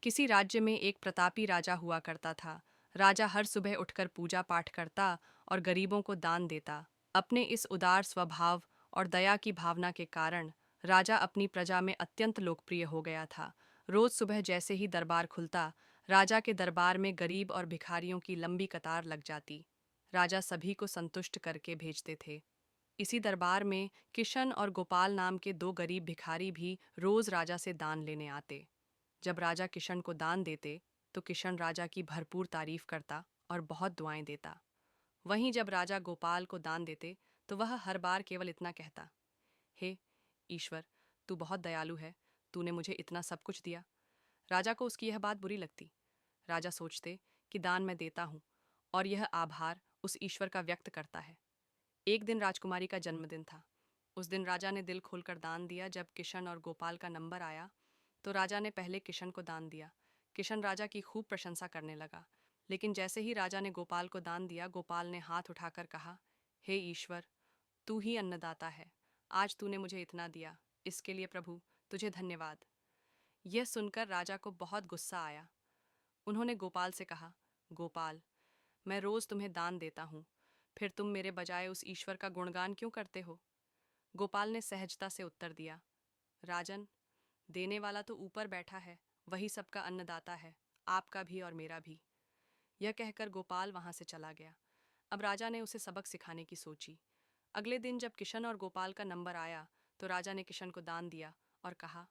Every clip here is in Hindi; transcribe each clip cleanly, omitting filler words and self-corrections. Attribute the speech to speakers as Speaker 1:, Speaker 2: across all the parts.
Speaker 1: किसी राज्य में एक प्रतापी राजा हुआ करता था। राजा हर सुबह उठकर पूजा पाठ करता और गरीबों को दान देता। अपने इस उदार स्वभाव और दया की भावना के कारण राजा अपनी प्रजा में अत्यंत लोकप्रिय हो गया था। रोज सुबह जैसे ही दरबार खुलता, राजा के दरबार में गरीब और भिखारियों की लंबी कतार लग जाती। राजा सभी को संतुष्ट करके भेजते थे। इसी दरबार में किशन और गोपाल नाम के दो गरीब भिखारी भी रोज राजा से दान लेने आते। जब राजा किशन को दान देते तो किशन राजा की भरपूर तारीफ करता और बहुत दुआएं देता। वहीं जब राजा गोपाल को दान देते तो वह हर बार केवल इतना कहता, हे ईश्वर, तू बहुत दयालु है, तूने मुझे इतना सब कुछ दिया। राजा को उसकी यह बात बुरी लगती। राजा सोचते कि दान मैं देता हूँ और यह आभार उस ईश्वर का व्यक्त करता है। एक दिन राजकुमारी का जन्मदिन था। उस दिन राजा ने दिल खोलकर दान दिया। जब किशन और गोपाल का नंबर आया तो राजा ने पहले किशन को दान दिया। किशन राजा की खूब प्रशंसा करने लगा, लेकिन जैसे ही राजा ने गोपाल को दान दिया, गोपाल ने हाथ उठाकर कहा, हे ईश्वर, तू ही अन्नदाता है। आज तूने मुझे इतना दिया, इसके लिए प्रभु तुझे धन्यवाद। यह सुनकर राजा को बहुत गुस्सा आया। उन्होंने गोपाल से कहा, गोपाल, मैं रोज तुम्हें दान देता हूँ, फिर तुम मेरे बजाय उस ईश्वर का गुणगान क्यों करते हो? गोपाल ने सहजता से उत्तर दिया, राजन, देने वाला तो ऊपर बैठा है, वही सबका अन्नदाता है, आपका भी और मेरा भी। यह कहकर गोपाल वहां से चला गया। अब राजा ने उसे सबक सिखाने की सोची। अगले दिन जब किशन और गोपाल का नंबर आया तो राजा ने किशन को दान दिया और कहा,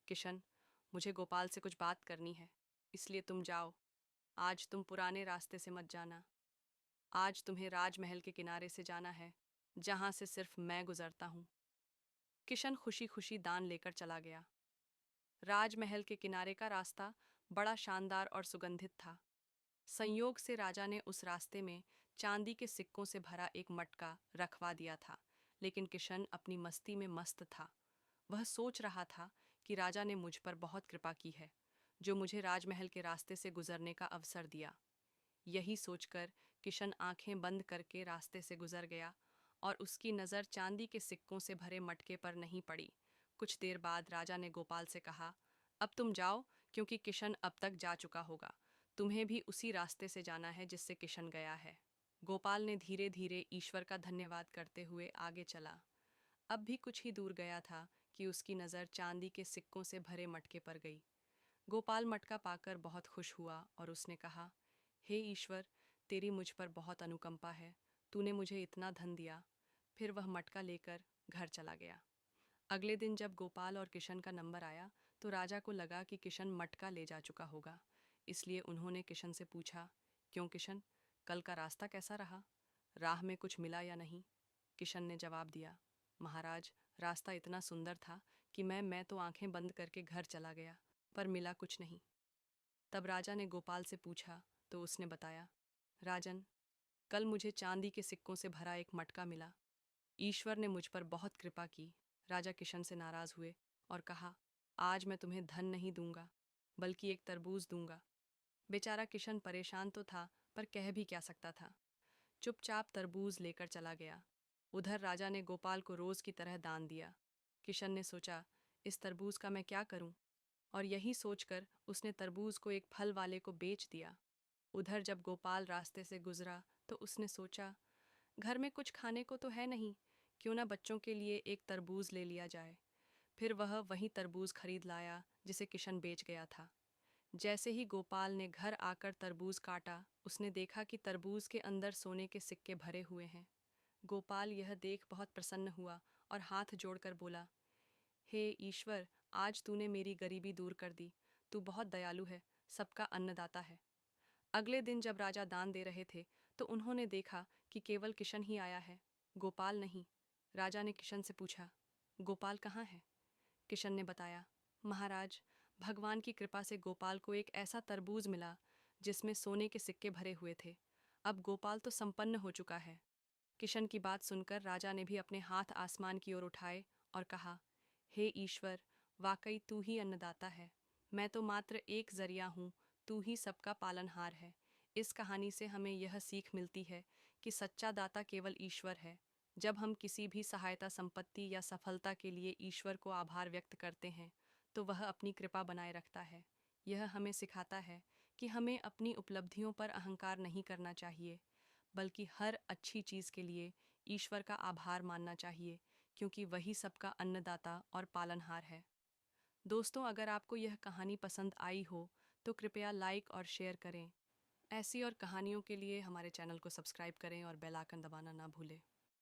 Speaker 1: किशन, मुझे गोपाल से कुछ बात करनी है, इसलिए तुम जाओ। आज तुम पुराने रास्ते से मत जाना। आज तुम्हें राजमहल के किनारे से जाना है, जहां से सिर्फ मैं गुजरता हूँ। किशन खुशी खुशी दान लेकर चला गया। राजमहल के किनारे का रास्ता बड़ा शानदार और सुगंधित था। संयोग से राजा ने उस रास्ते में चांदी के सिक्कों से भरा एक मटका रखवा दिया था, लेकिन किशन अपनी मस्ती में मस्त था। वह सोच रहा था कि राजा ने मुझ पर बहुत कृपा की है, जो मुझे राजमहल के रास्ते से गुजरने का अवसर दिया। यही सोचकर किशन आंखें बंद करके रास्ते से गुजर गया और उसकी नज़र चांदी के सिक्कों से भरे मटके पर नहीं पड़ी। कुछ देर बाद राजा ने गोपाल से कहा, अब तुम जाओ, क्योंकि किशन अब तक जा चुका होगा। तुम्हें भी उसी रास्ते से जाना है जिससे किशन गया है। गोपाल ने धीरे धीरे ईश्वर का धन्यवाद करते हुए आगे चला। अब भी कुछ ही दूर गया था कि उसकी नज़र चांदी के सिक्कों से भरे मटके पर गई। गोपाल मटका पाकर बहुत खुश हुआ और उसने कहा, हे ईश्वर, तेरी मुझ पर बहुत अनुकंपा है, तूने मुझे इतना धन दिया। फिर वह मटका लेकर घर चला गया। अगले दिन जब गोपाल और किशन का नंबर आया तो राजा को लगा कि किशन मटका ले जा चुका होगा, इसलिए उन्होंने किशन से पूछा, क्यों किशन, कल का रास्ता कैसा रहा? राह में कुछ मिला या नहीं? किशन ने जवाब दिया, महाराज, रास्ता इतना सुंदर था कि मैं तो आंखें बंद करके घर चला गया, पर मिला कुछ नहीं। तब राजा ने गोपाल से पूछा तो उसने बताया, राजन, कल मुझे चांदी के सिक्कों से भरा एक मटका मिला। ईश्वर ने मुझ पर बहुत कृपा की। राजा किशन से नाराज हुए और कहा, आज मैं तुम्हें धन नहीं दूंगा, बल्कि एक तरबूज दूंगा। बेचारा किशन परेशान तो था, पर कह भी क्या सकता था। चुपचाप तरबूज लेकर चला गया। उधर राजा ने गोपाल को रोज की तरह दान दिया। किशन ने सोचा, इस तरबूज का मैं क्या करूं? और यही सोचकर उसने तरबूज को एक फल वाले को बेच दिया। उधर जब गोपाल रास्ते से गुजरा तो उसने सोचा, घर में कुछ खाने को तो है नहीं, क्यों ना बच्चों के लिए एक तरबूज ले लिया जाए। फिर वह वही तरबूज खरीद लाया जिसे किशन बेच गया था। जैसे ही गोपाल ने घर आकर तरबूज काटा, उसने देखा कि तरबूज के अंदर सोने के सिक्के भरे हुए हैं। गोपाल यह देख बहुत प्रसन्न हुआ और हाथ जोड़कर बोला, हे ईश्वर, आज तूने मेरी गरीबी दूर कर दी। तू बहुत दयालु है, सबका अन्नदाता है। अगले दिन जब राजा दान दे रहे थे तो उन्होंने देखा कि केवल किशन ही आया है, गोपाल नहीं। राजा ने किशन से पूछा, गोपाल कहाँ है? किशन ने बताया, महाराज, भगवान की कृपा से गोपाल को एक ऐसा तरबूज मिला जिसमें सोने के सिक्के भरे हुए थे। अब गोपाल तो संपन्न हो चुका है। किशन की बात सुनकर राजा ने भी अपने हाथ आसमान की ओर उठाए और कहा, हे ईश्वर, वाकई तू ही अन्नदाता है। मैं तो मात्र एक जरिया हूँ, तू ही सबका पालनहार है। इस कहानी से हमें यह सीख मिलती है कि सच्चा दाता केवल ईश्वर है। जब हम किसी भी सहायता, संपत्ति या सफलता के लिए ईश्वर को आभार व्यक्त करते हैं तो वह अपनी कृपा बनाए रखता है। यह हमें सिखाता है कि हमें अपनी उपलब्धियों पर अहंकार नहीं करना चाहिए, बल्कि हर अच्छी चीज़ के लिए ईश्वर का आभार मानना चाहिए, क्योंकि वही सबका अन्नदाता और पालनहार है। दोस्तों, अगर आपको यह कहानी पसंद आई हो तो कृपया लाइक और शेयर करें। ऐसी और कहानियों के लिए हमारे चैनल को सब्सक्राइब करें और बेल आइकन दबाना ना भूलें।